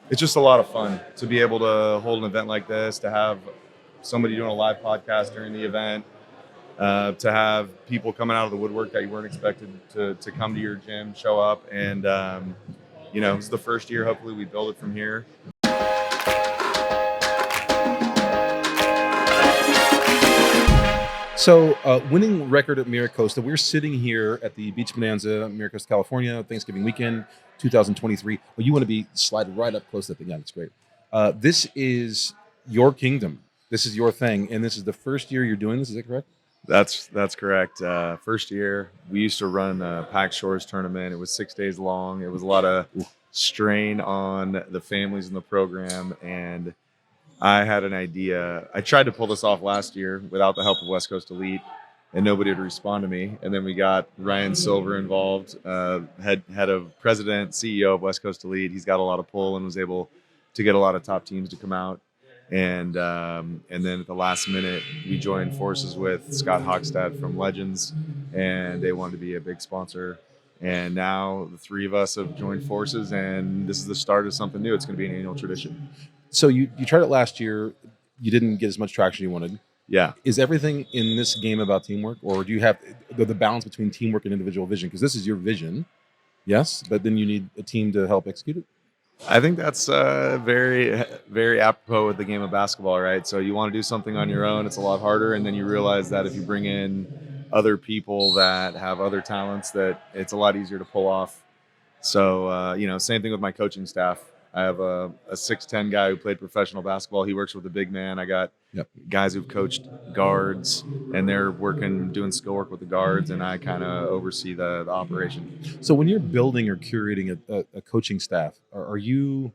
It's just a lot of fun to be able to hold an event like this, to have somebody doing a live podcast during the event, to have people coming out of the woodwork that you weren't expected to come to your gym, show up. And, it's the first year. Hopefully we build it from here. So, winning record at Miracosta. We're sitting here at the Beach Bonanza, Miracosta, California, Thanksgiving weekend, 2023. Well, you want to be slide right up close to that thing. Yeah, that's great. This is your kingdom. This is your thing, and this is the first year you're doing this. Is that correct? That's correct. First year, we used to run a Pack Shores tournament. It was 6 days long. It was a lot of strain on the families in the program, and I had an idea. I tried to pull this off last year without the help of West Coast Elite, and nobody would respond to me. And then we got Ryan Silver involved, head of president, CEO of West Coast Elite. He's got a lot of pull and was able to get a lot of top teams to come out. And then at the last minute, we joined forces with Scott Hochstadt from Legends, and they wanted to be a big sponsor. And now the three of us have joined forces, and this is the start of something new. It's going to be an annual tradition. So you tried it last year. You didn't get as much traction you wanted. Yeah. Is everything in this game about teamwork, or do you have the balance between teamwork and individual vision? Because this is your vision, yes, but then you need a team to help execute it. I think that's very, very apropos with the game of basketball, right? So you want to do something on your own, it's a lot harder, and then you realize that if you bring in other people that have other talents, that it's a lot easier to pull off. So, same thing with my coaching staff. I have a 6'10" guy who played professional basketball. He works with a big man. I got guys who've coached guards, and they're doing skill work with the guards, and I kind of oversee the operation. So when you're building or curating a coaching staff, are you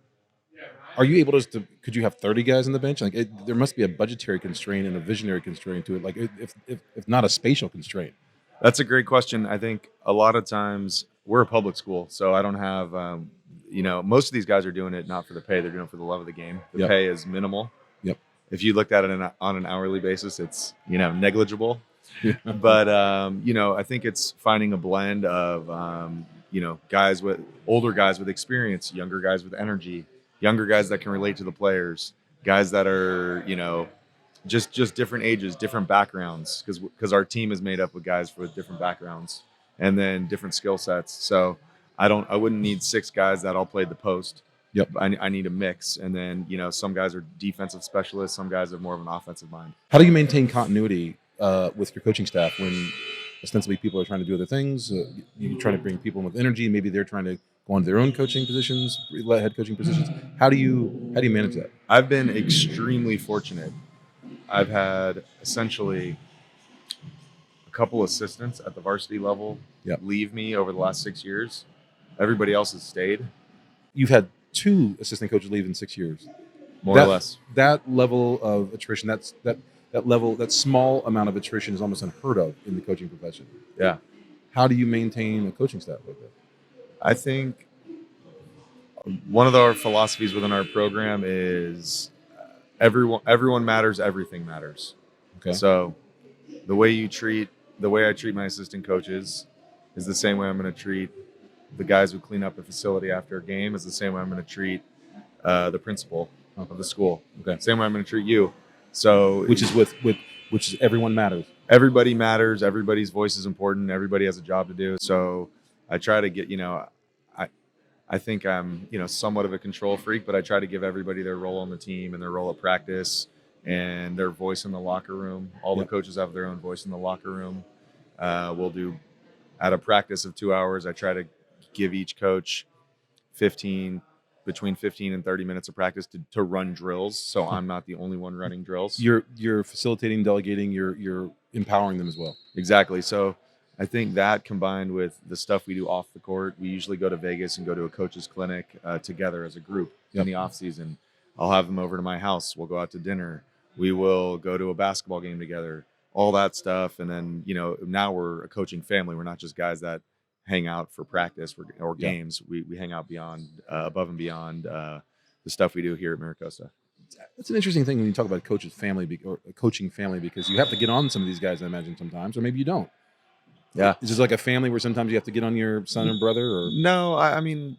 able to could you have 30 guys on the bench? Like there must be a budgetary constraint and a visionary constraint to it. Like if not a spatial constraint. That's a great question. I think a lot of times we're a public school, so I don't have, most of these guys are doing it not for the pay. They're doing it for the love of the game. The pay is minimal. Yep. If you looked at it on an hourly basis, it's, negligible. But, I think it's finding a blend of, older guys with experience, younger guys with energy, younger guys that can relate to the players, guys that are, just different ages, different backgrounds, because our team is made up with guys with different backgrounds and then different skill sets. So I wouldn't need 6 guys that all played the post. Yep. I need a mix. And then, some guys are defensive specialists. Some guys have more of an offensive mind. How do you maintain continuity with your coaching staff when ostensibly people are trying to do other things? You're trying to bring people in with energy. Maybe they're trying to go on their own coaching positions, head coaching positions. How do you manage that? I've been extremely fortunate. I've had essentially a couple assistants at the varsity level leave me over the last 6 years. Everybody else has stayed. You've had 2 assistant coaches leave in 6 years. More or less. That level of attrition, that small amount of attrition is almost unheard of in the coaching profession. Yeah. How do you maintain a coaching staff like that? I think one of our philosophies within our program is everyone matters, everything matters. Okay. So the way I treat my assistant coaches is the same way I'm going to treat the guys who clean up a facility after a game, is the same way I'm going to treat the principal of the school. Okay. Same way I'm going to treat you. So which is everyone matters. Everybody matters. Everybody's voice is important. Everybody has a job to do. So I try to get, I think I'm, somewhat of a control freak, but I try to give everybody their role on the team and their role at practice and their voice in the locker room. All the coaches have their own voice in the locker room. We'll do at a practice of 2 hours. I try to give each coach between 15 and 30 minutes of practice to run drills. So I'm not the only one running drills. You're facilitating, delegating, you're empowering them as well. Exactly. So I think that combined with the stuff we do off the court, we usually go to Vegas and go to a coach's clinic together as a group in the off season. I'll have them over to my house. We'll go out to dinner. We will go to a basketball game together, all that stuff. And then, now we're a coaching family. We're not just guys that hang out for practice or games. We hang out above and beyond the stuff we do here at Miracosta. That's an interesting thing when you talk about coach's family or a coaching family, because you have to get on some of these guys, I imagine, sometimes, or maybe you don't. Yeah. Is this like a family where sometimes you have to get on your son and brother? Or no? I mean,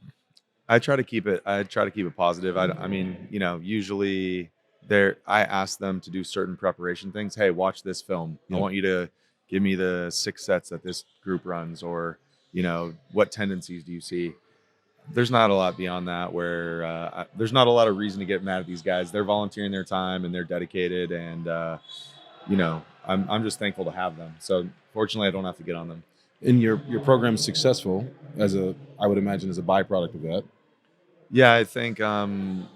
I try to keep it. I try to keep it positive. I mean, usually I ask them to do certain preparation things. Hey, watch this film. I Yeah. want you to give me the 6 sets that this group runs, or what tendencies do you see? There's not a lot beyond that where there's not a lot of reason to get mad at these guys. They're volunteering their time and they're dedicated, and I'm just thankful to have them. So fortunately, I don't have to get on them. And your program's successful I would imagine, as a byproduct of that. Yeah, I think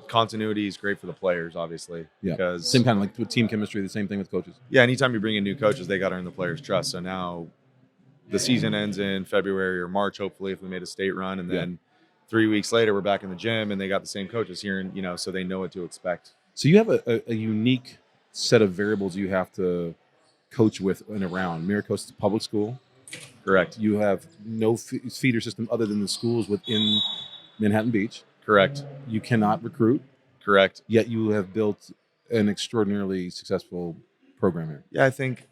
continuity is great for the players, obviously, Yeah. because Same kind of like with team chemistry, the same thing with coaches. yeah, anytime you bring in new coaches, they got to earn the players' trust. So now the season ends in February or March, hopefully, if we made a state run, and then 3 weeks later, we're back in the gym, and they got the same coaches here, and so they know what to expect. So you have a unique set of variables you have to coach with and around. Miracosta is a public school. Correct. You have no feeder system other than the schools within Manhattan Beach. Correct. You cannot recruit. Correct. Yet you have built an extraordinarily successful program here. Yeah, I think,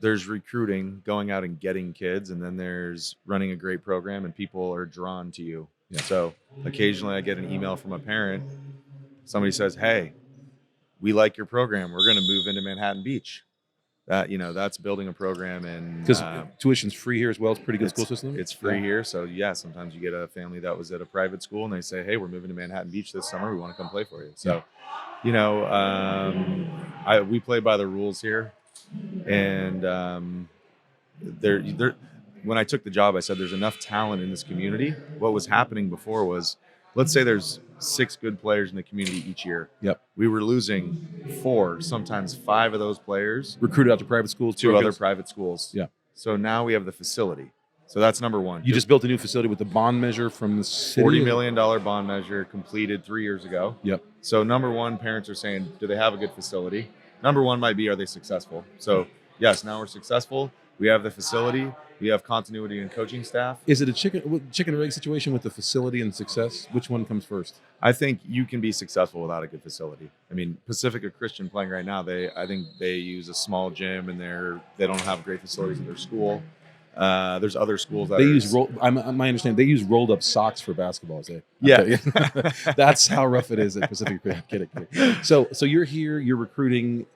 there's recruiting, going out and getting kids, and then there's running a great program, and people are drawn to you. Yeah. So occasionally I get an email from a parent. Somebody says, hey, we like your program. We're going to move into Manhattan Beach. That's building a program. And because tuition's free here as well. It's a pretty good school system. It's free here. So yeah, sometimes you get a family that was at a private school and they say, hey, we're moving to Manhattan Beach this summer. We want to come play for you. So, we play by the rules here. And when I took the job, I said there's enough talent in this community. What was happening before was, let's say there's 6 good players in the community each year. Yep. We were losing 4, sometimes 5 of those players recruited out to private schools, to other private schools. Yeah. So now we have the facility. So that's number one. You just built a new facility with the bond measure from the city. $40 million bond measure completed 3 years ago. Yep. So number one, parents are saying, do they have a good facility? Number one might be, are they successful? So yes, now we're successful. We have the facility. We have continuity and coaching staff. Is it a chicken and egg situation with the facility and success? Which one comes first? I think you can be successful without a good facility. I mean, Pacifica Christian playing right now, I think they use a small gym, and they don't have great facilities at their school. There's other schools that they use my understanding, they use rolled up socks for basketball. Yeah. That's how rough it is at Pacifica Christian. Kidding. So you're here, you're recruiting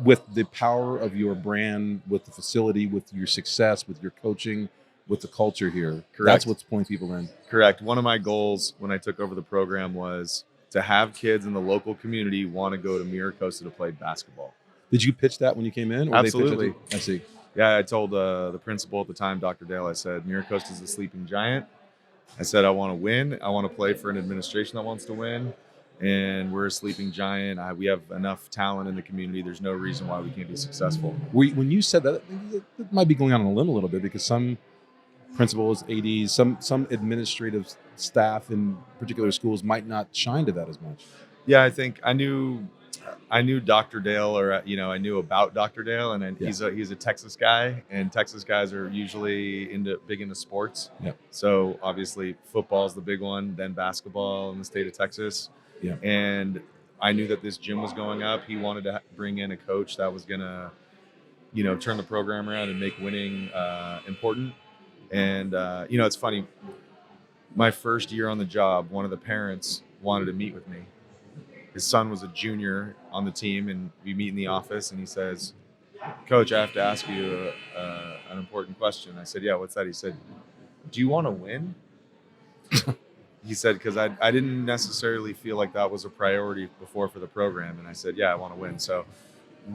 with the power of your brand, with the facility, with your success, with your coaching, with the culture here. Correct. That's what's pulling people in. Correct. One of my goals when I took over the program was to have kids in the local community want to go to Miracosta to play basketball. Did you pitch that when you came in? Or Absolutely. They pitched it? I see. Yeah, I told the principal at the time, Dr. Dale, I said, Miracosta is a sleeping giant. I said, I want to win. I want to play for an administration that wants to win. And we're a sleeping giant. We have enough talent in the community. There's no reason why we can't be successful. When you said that, it might be going on a limb a little bit, because some principals, ADs, some administrative staff in particular schools might not shine to that as much. Yeah, I think I knew Dr. Dale, or I knew about Dr. Dale, and he's a Texas guy, and Texas guys are usually big into sports. Yeah. So obviously football is the big one, then basketball in the state of Texas. Yeah. And I knew that this gym was going up. He wanted to bring in a coach that was gonna, turn the program around and make winning important. And it's funny. My first year on the job, one of the parents wanted to meet with me. His son was a junior on the team, and we meet in the office, and he says, Coach, I have to ask you an important question. I said, yeah, what's that? He said, do you want to win? He said, because I didn't necessarily feel like that was a priority before for the program. And I said, yeah, I want to win. So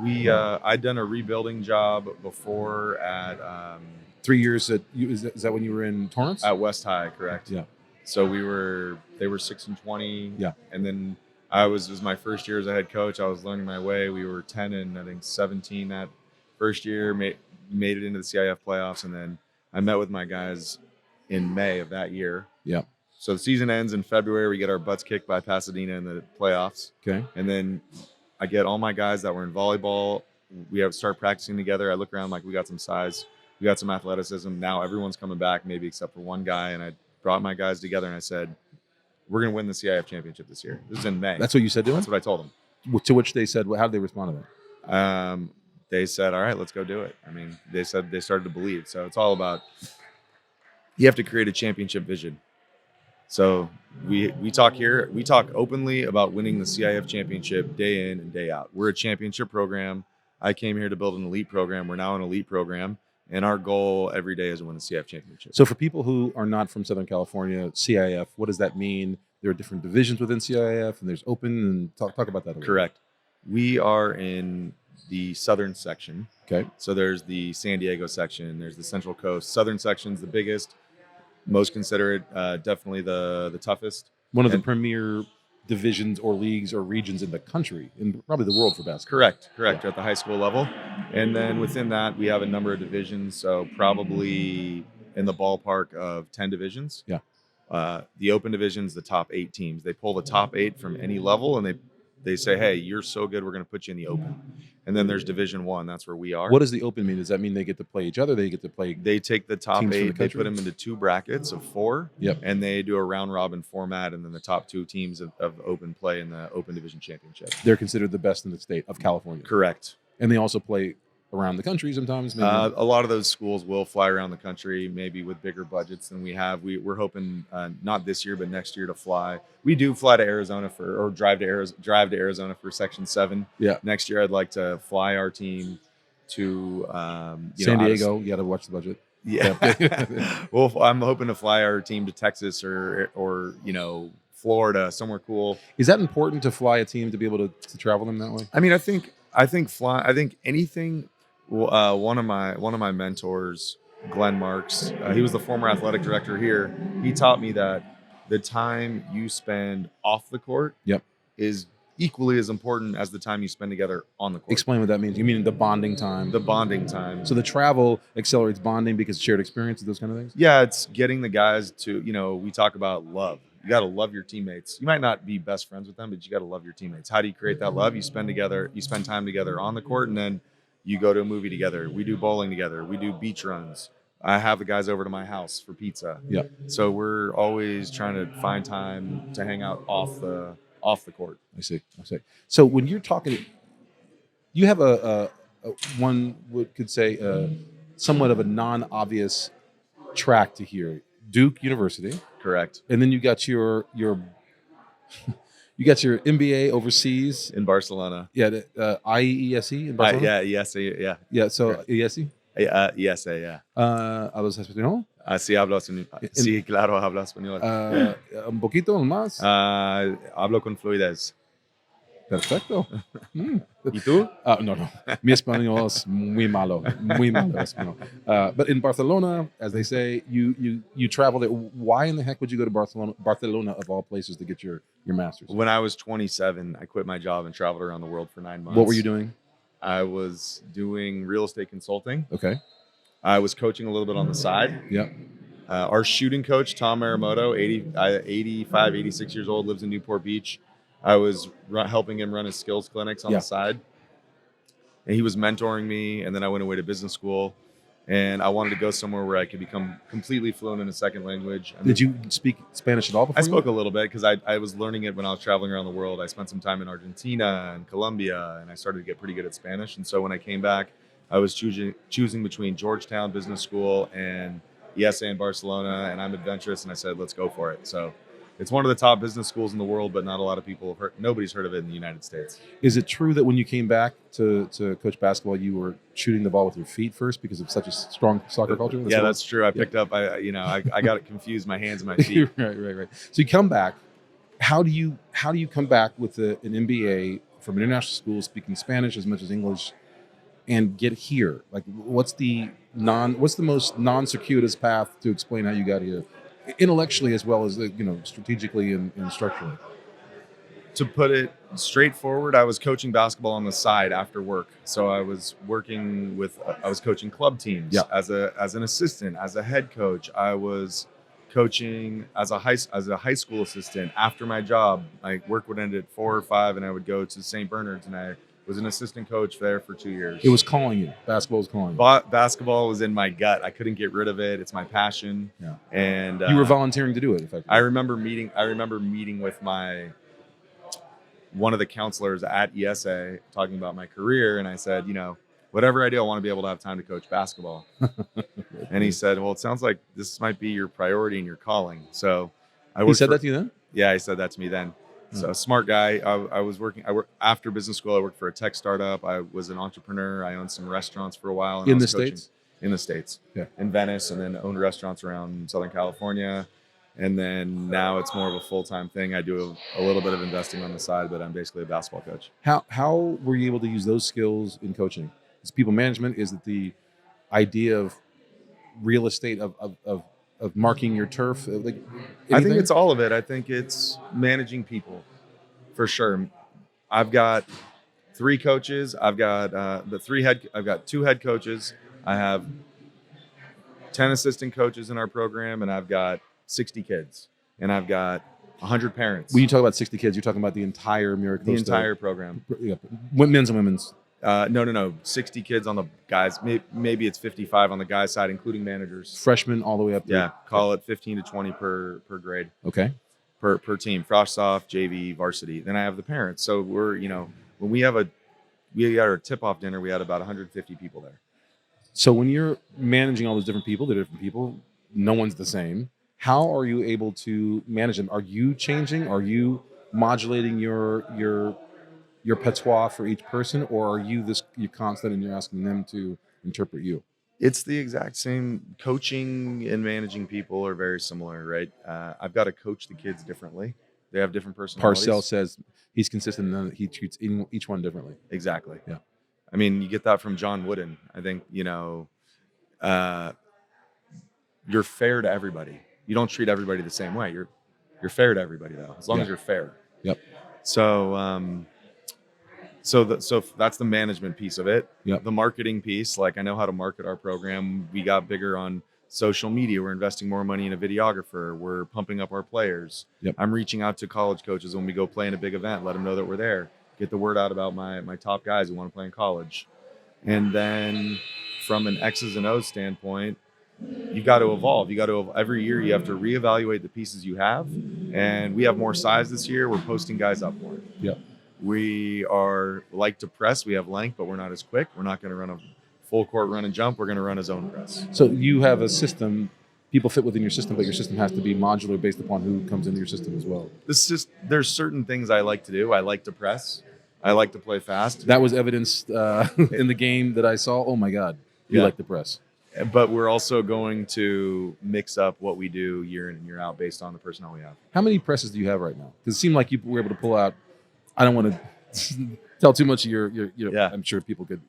I'd done a rebuilding job before at 3 years is that when you were in Torrance? At West High, correct. Yeah. So they were 6-20. Yeah. And then it was my first year as a head coach. I was learning my way. We were 10-17 that first year, made it into the CIF playoffs. And then I met with my guys in May of that year. Yeah. So the season ends in February. We get our butts kicked by Pasadena in the playoffs. Okay. And then I get all my guys that were in volleyball. We have to start practicing together. I look around like we got some size. We got some athleticism. Now everyone's coming back, maybe except for one guy. And I brought my guys together and I said, we're going to win the CIF championship this year. This is in May. That's what you said to them? That's what I told them. To which they said, how did they respond to that? They said, all right, let's go do it. I mean, they said they started to believe. So it's all about, you have to create a championship vision. So we talk here. We talk openly about winning the CIF championship day in and day out. We're a championship program. I came here to build an elite program. We're now an elite program, and our goal every day is to win the CIF championship. So for people who are not from Southern California, CIF, what does that mean? There are different divisions within CIF, and there's open. And talk about that a little. Correct. We are in the southern section. Okay. So there's the San Diego section. There's the Central Coast. Southern section's the biggest, most considerate, definitely the toughest. One of the premier divisions or leagues or regions in the country, and probably the world for basketball. Correct. At the high school level. And then within that, we have a number of divisions. So probably in the ballpark of 10 divisions. Yeah. The open division's the top 8 teams. They pull the top 8 from any level, and they say, hey, you're so good, we're going to put you in the open. And then there's Division 1. That's where we are. What does the open mean? Does that mean they get to play each other? They get to play. They take the top 8, they put them into 2 brackets of 4, Yep. and they do a round robin format, and then the top 2 teams of open play in the open division championship. They're considered the best in the state of California. Correct. And they also play around the country sometimes. Maybe. A lot of those schools will fly around the country, maybe with bigger budgets than we have. We're hoping not this year, but next year to fly. We do fly to Arizona or drive to Arizona for Section 7. Yeah. Next year, I'd like to fly our team to San Diego. You got to watch the budget. Yeah. Well, I'm hoping to fly our team to Texas or Florida, somewhere cool. Is that important to fly a team to be able to travel them that way? I mean, I think anything. One of my mentors, Glenn Marks, he was the former athletic director here. He taught me that the time you spend off the court is equally as important as the time you spend together on the court. Explain what that means. You mean the bonding time? The bonding time. So the travel accelerates bonding because shared experiences, those kind of things? Yeah, it's getting the guys to, we talk about love. You got to love your teammates. You might not be best friends with them, but you got to love your teammates. How do you create that love? You spend time together on the court, and then you go to a movie together. We do bowling together. We do beach runs. I have the guys over to my house for pizza. Yeah. So we're always trying to find time to hang out off the court. I see. So when you're talking, you have a one could say somewhat of a non-obvious track to hear. Duke University. Correct. And then you got your you got your MBA overseas in Barcelona. Yeah, the IESE in Barcelona. Yeah. Yeah. So IESE. IESE, yeah. ¿Hablas español? Sí, sí, claro, hablo español. Un poquito más. Hablo con fluidez. Perfecto. ¿Y tú? No. Mi español es muy malo español. But in Barcelona, as they say, you traveled there. Why in the heck would you go to Barcelona of all places to get your master's? When I was 27, I quit my job and traveled around the world for 9 months. What were you doing? I was doing real estate consulting. Okay. I was coaching a little bit on the side. Yeah. Our shooting coach, Tom Marimoto, 85, 86 years old, lives in Newport Beach. I was helping him run his skills clinics on the side. And he was mentoring me. And then I went away to business school. And I wanted to go somewhere where I could become completely fluent in a second language. Did you speak Spanish at all before? I spoke a little bit because I was learning it when I was traveling around the world. I spent some time in Argentina and Colombia, and I started to get pretty good at Spanish. And so when I came back, I was choosing between Georgetown Business School and ESA in Barcelona, and I'm adventurous, and I said, let's go for it. So it's one of the top business schools in the world, but not a lot of people have heard. Nobody's heard of it in the United States. Is it true that when you came back to coach basketball, you were shooting the ball with your feet first because of such a strong soccer culture? That's true. I picked up. I got it confused. My hands and my feet. Right. So you come back. How do you come back with an MBA from an international school, speaking Spanish as much as English, and get here? Like, what's the most non-circuitous path to explain how you got here? Intellectually as well as strategically and structurally. To put it straightforward, I was coaching basketball on the side after work. So I was coaching club teams as an assistant, as a head coach. I was coaching as a high school assistant after my job. My work would end at 4 or 5, and I would go to St. Bernard's, and I was an assistant coach there for 2 years. It was calling you. Basketball was calling you. Basketball was in my gut. I couldn't get rid of it. It's my passion. Yeah. And you were volunteering to do it, effectively. I remember meeting with one of the counselors at ESA talking about my career, and I said, whatever I do, I want to be able to have time to coach basketball. And he said, well, it sounds like this might be your priority and your calling. So I He worked said for, that to you then? yeah, he said that to me then. So smart guy. I was working. I worked after business school. I worked for a tech startup. I was an entrepreneur. I owned some restaurants for a while, and I In was the coaching States? in the States, Yeah. in Venice, and then owned restaurants around Southern California. And then now it's more of a full-time thing. I do a little bit of investing on the side, but I'm basically a basketball coach. How were you able to use those skills in coaching? Is people management? Is it the idea of real estate of marking your turf? Like I think anything? it's all of it. I think it's managing people for sure. I've got 3 coaches. I've got I've got 2 head coaches. I have 10 assistant coaches in our program, and I've got 60 kids, and I've got 100 parents. When you talk about 60 kids, you're talking about the entire Miracosta. The entire program. Yeah, men's and women's. No. 60 kids on the guys. Maybe it's 55 on the guys' side, including managers. Freshmen all the way up to. Yeah, call it 15 to 20 per grade. Okay. Per team, frost off, JV, varsity. Then I have the parents. So we're, when we got our tip-off dinner, we had about 150 people there. So when you're managing all those different people, they're different people. No one's the same. How are you able to manage them? Are you changing? Are you modulating your patois for each person, or are you're constant and you're asking them to interpret you? It's the exact same. Coaching and managing people are very similar, right? I've got to coach the kids differently. They have different personalities. Parcell says he's consistent and he treats each one differently. Exactly. Yeah. I mean, you get that from John Wooden. I think, you're fair to everybody. You don't treat everybody the same way. You're fair to everybody, though, as long as you're fair. Yep. So, so that's the management piece of it. Yep. The marketing piece, like I know how to market our program. We got bigger on social media. We're investing more money in a videographer. We're pumping up our players. Yep. I'm reaching out to college coaches when we go play in a big event, let them know that we're there. Get the word out about my top guys who want to play in college. And then from an X's and O's standpoint, you got to evolve. Every year you have to reevaluate the pieces you have. And we have more size this year. We're posting guys up more. Yeah. We like to press. We have length, but we're not as quick. We're not going to run a full court run and jump. We're going to run a zone press. So you have a system. People fit within your system, but your system has to be modular based upon who comes into your system as well. There's certain things I like to do. I like to press. I like to play fast. That was evidenced in the game that I saw. Oh my God, you like to press. But we're also going to mix up what we do year in and year out based on the personnel we have. How many presses do you have right now? Because it seemed like you were able to pull out. I don't want to tell too much of your Yeah. I'm sure people could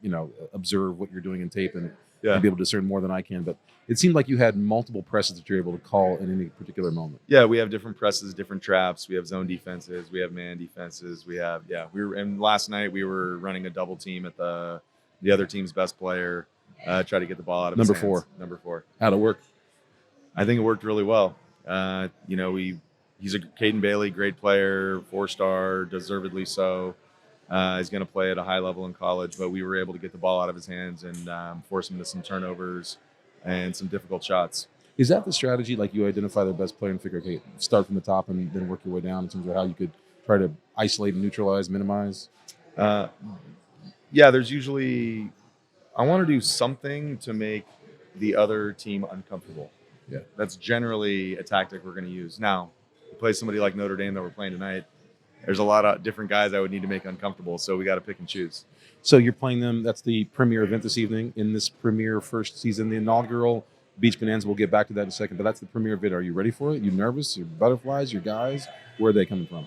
observe what you're doing in tape and be Yeah. able to discern more than I can. But it seemed like you had multiple presses that you're able to call in any particular moment. Yeah, we have different presses, different traps. We have zone defenses. We have man defenses. And last night we were running a double team at the other team's best player. Try to get the ball out of Number his hands. 4. Number 4. How'd it work? I think it worked really well. He's a Caden Bailey, great player, 4-star, deservedly so. He's going to play at a high level in college, but we were able to get the ball out of his hands and force him to some turnovers and some difficult shots. Is that the strategy? Like you identify the best player and figure, okay, start from the top and then work your way down in terms of how you could try to isolate and neutralize, minimize? There's usually I want to do something to make the other team uncomfortable. Yeah. That's generally a tactic we're going to use. Now, we play somebody like Notre Dame that we're playing tonight. There's a lot of different guys I would need to make uncomfortable, so we got to pick and choose. So you're playing them. That's the premier event this evening in this premier first season, the inaugural Beach Bonanza. We'll get back to that in a second, but that's the premier event. Are you ready for it? You nervous? Your butterflies? Your guys? Where are they coming from?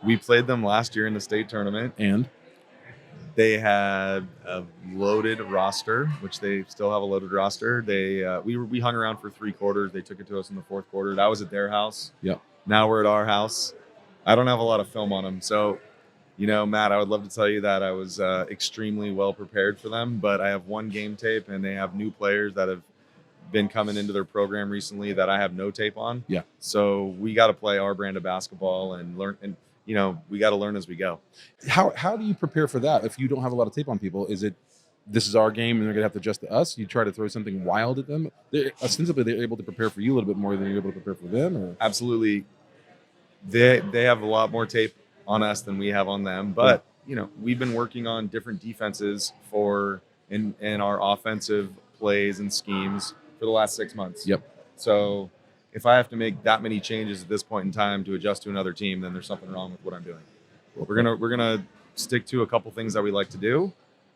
We played them last year in the state tournament, and they had a loaded roster, which they still have a loaded roster. We hung around for 3 quarters. They took it to us in the 4th quarter. That was at their house. Yep. Now we're at our house. I don't have a lot of film on them, so Matt, I would love to tell you that I was extremely well prepared for them, but I have 1 game tape, and they have new players that have been coming into their program recently that I have no tape on. Yeah. So we got to play our brand of basketball and learn, and we got to learn as we go. How do you prepare for that if you don't have a lot of tape on people? Is it this is our game and they're gonna have to adjust to us? You try to throw something wild at them. Ostensibly, they're able to prepare for you a little bit more than you're able to prepare for them. Or? Absolutely. They have a lot more tape on us than we have on them, but we've been working on different defenses in our offensive plays and schemes for the last 6 months. Yep. So if I have to make that many changes at this point in time to adjust to another team, then there's something wrong with what I'm doing. We're gonna stick to a couple things that we like to do.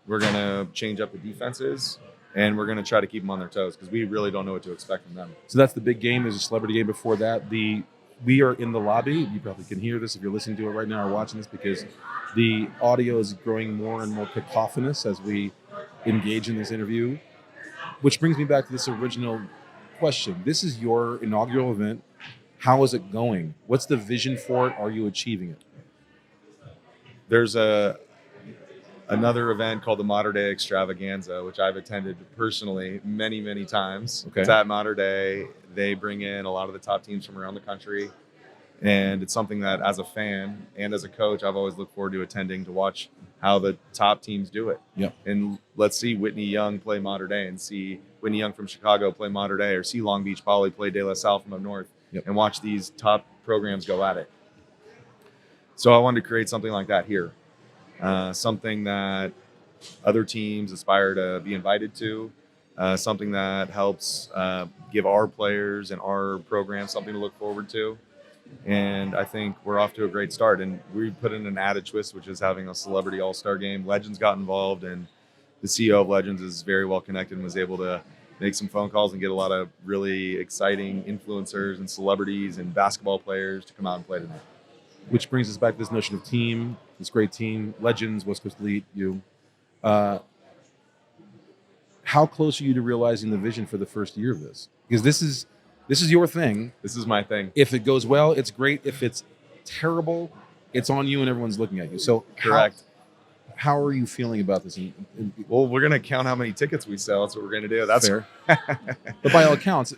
We're gonna change up the defenses, and we're gonna try to keep them on their toes because we really don't know what to expect from them. So that's the big game. There's a celebrity game before that. We are in the lobby. You probably can hear this if you're listening to it right now or watching this, because the audio is growing more and more cacophonous as we engage in this interview. Which brings me back to this original question. This is your inaugural event. How is it going? What's the vision for it? Are you achieving it? There's another event called the Mater Dei Extravaganza, which I've attended personally many, many times. Okay. It's at Mater Dei. They bring in a lot of the top teams from around the country. And it's something that as a fan and as a coach, I've always looked forward to attending to watch how the top teams do it. Yep. And let's see Whitney Young play Mater Dei, and see Whitney Young from Chicago play Mater Dei, or see Long Beach Poly play De La Salle from up north. Yep. And watch these top programs go at it. So I wanted to create something like that here. Something that other teams aspire to be invited to, something that helps give our players and our program something to look forward to. And I think we're off to a great start. And we put in an added twist, which is having a celebrity all-star game. Legends got involved, and the CEO of Legends is very well connected and was able to make some phone calls and get a lot of really exciting influencers and celebrities and basketball players to come out and play tonight. Which brings us back to this notion of team, this great team, Legends, West Coast Elite, you. How close are you to realizing the vision for the first year of this? Because this is your thing. This is my thing. If it goes well, it's great. If it's terrible, it's on you and everyone's looking at you. So Correct. How are you feeling about this? Well, we're going to count how many tickets we sell. That's what we're going to do. That's fair. But by all accounts,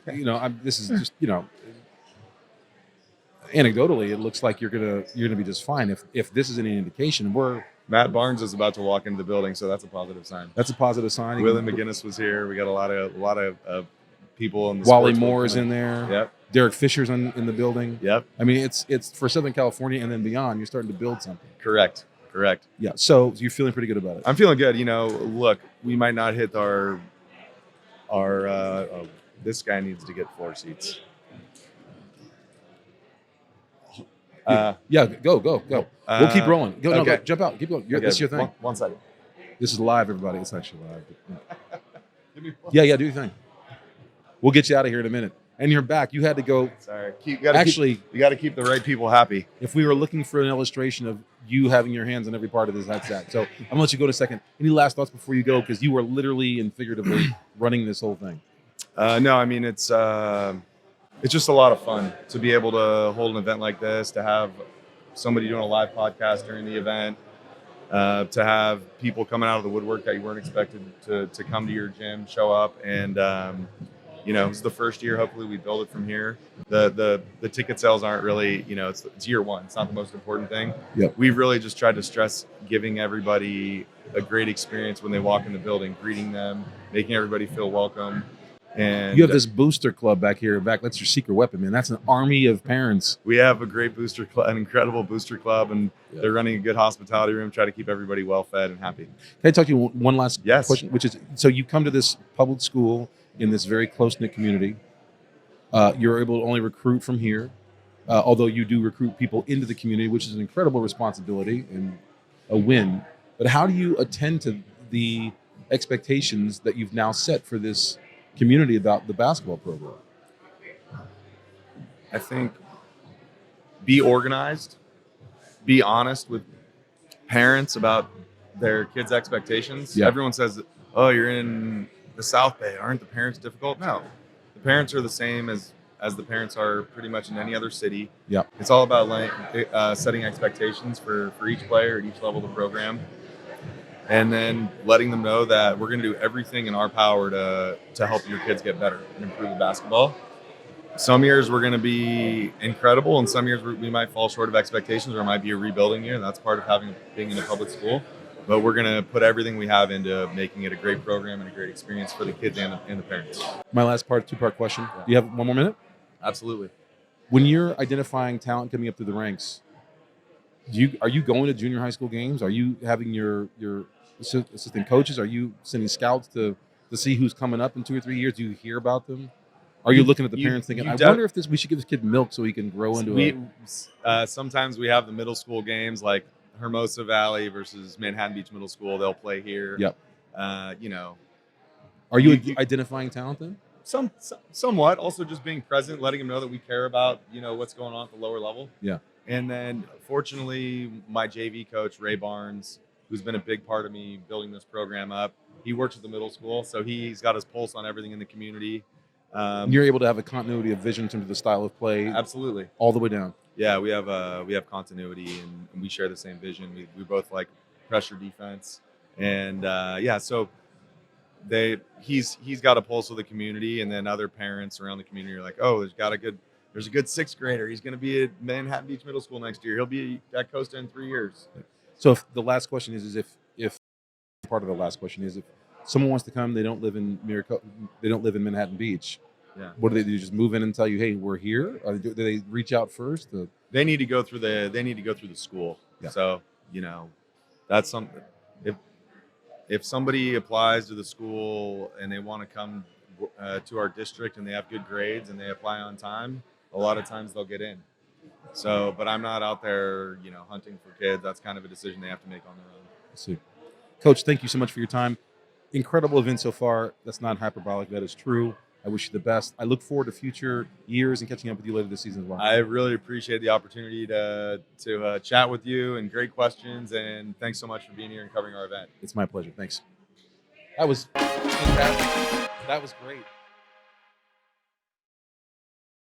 this is just, anecdotally, it looks like you're gonna be just fine. If this is any indication, Matt Barnes is about to walk into the building, so that's a positive sign. That's a positive sign. Willie McGinnis was here. We got a lot of people in the Wally sports Moore book is in there. Yep. Derek Fisher's in the building. Yep. I mean, it's for Southern California and then beyond. You're starting to build something. Correct. Yeah. So you're feeling pretty good about it. I'm feeling good. Look, we might not hit our this guy needs to get 4 seats. Yeah, go. We'll keep rolling. Go, okay. No, jump out. Keep going. This is your thing. One second. This is live, everybody. It's actually live. Yeah, do your thing. We'll get you out of here in a minute. And you're back. You had to go. Sorry. You got to keep the right people happy. If we were looking for an illustration of you having your hands on every part of this, that's that. So I'm gonna let you go in a second. Any last thoughts before you go? Because you were literally and figuratively running this whole thing. No, I mean it's just a lot of fun to be able to hold an event like this, to have somebody doing a live podcast during the event, to have people coming out of the woodwork that you weren't expected to come to your gym, show up. And, it's the first year. Hopefully we build it from here. The ticket sales aren't really, it's year one. It's not the most important thing. Yep. We've really just tried to stress giving everybody a great experience when they walk in the building, greeting them, making everybody feel welcome. And you have this booster club back here. That's your secret weapon, man. That's an army of parents. We have a great booster club, an incredible booster club, and they're running a good hospitality room, try to keep everybody well fed and happy. Can I talk to you one last Yes. question, which is, so you come to this public school in this very close-knit community. You're able to only recruit from here, although you do recruit people into the community, which is an incredible responsibility and a win. But how do you attend to the expectations that you've now set for this community about the basketball program? I think be organized, be honest with parents about their kids' expectations. Yeah. Everyone says, oh, you're in the South Bay. Aren't the parents difficult? No. The parents are the same as the parents are pretty much in any other city. Yeah. It's all about setting expectations for each player at each level of the program. And then letting them know that we're going to do everything in our power to help your kids get better and improve basketball. Some years we're going to be incredible, and some years we might fall short of expectations, or it might be a rebuilding year. That's part of being in a public school. But we're going to put everything we have into making it a great program and a great experience for the kids and the parents. My last two-part question. Do you have one more minute? Absolutely. When you're identifying talent coming up through the ranks, are you going to junior high school games? Are you having your assistant coaches? Are you sending scouts to see who's coming up in 2 or 3 years? Do you hear about them? Are you looking at the you- parents thinking, you I def- wonder if we should give this kid milk so he can grow into we sometimes we have the middle school games like Hermosa Valley versus Manhattan Beach Middle School. They'll play here. Yep. You know, Are you, you- identifying talent then? somewhat. Also, just being present, letting them know that we care about what's going on at the lower level. Yeah. And then, fortunately, my JV coach Ray Barnes, who's been a big part of me building this program up, he works at the middle school, so he's got his pulse on everything in the community. And you're able to have a continuity of vision in terms of the style of play Absolutely. all the way down. Yeah, we have continuity, and we share the same vision. We both like pressure defense, and so he's got a pulse of the community, and then other parents around the community are like, oh, there's a good sixth grader. He's going to be at Manhattan Beach Middle School next year. He'll be at Costa in 3 years. So if the last question is if part of the last question is if someone wants to come, they don't live in Manhattan Beach. Yeah. What do they do? Just move in and tell you, hey, we're here? Or do they reach out first? They need to go through the school. Yeah. So that's something. If somebody applies to the school and they want to come to our district and they have good grades and they apply on time, a lot of times they'll get in. So, but I'm not out there, hunting for kids. That's kind of a decision they have to make on their own. I see. Coach, thank you so much for your time. Incredible event so far. That's not hyperbolic. That is true. I wish you the best. I look forward to future years and catching up with you later this season as well. I really appreciate the opportunity to chat with you, and great questions. And thanks so much for being here and covering our event. It's my pleasure. Thanks. That was fantastic. That was great.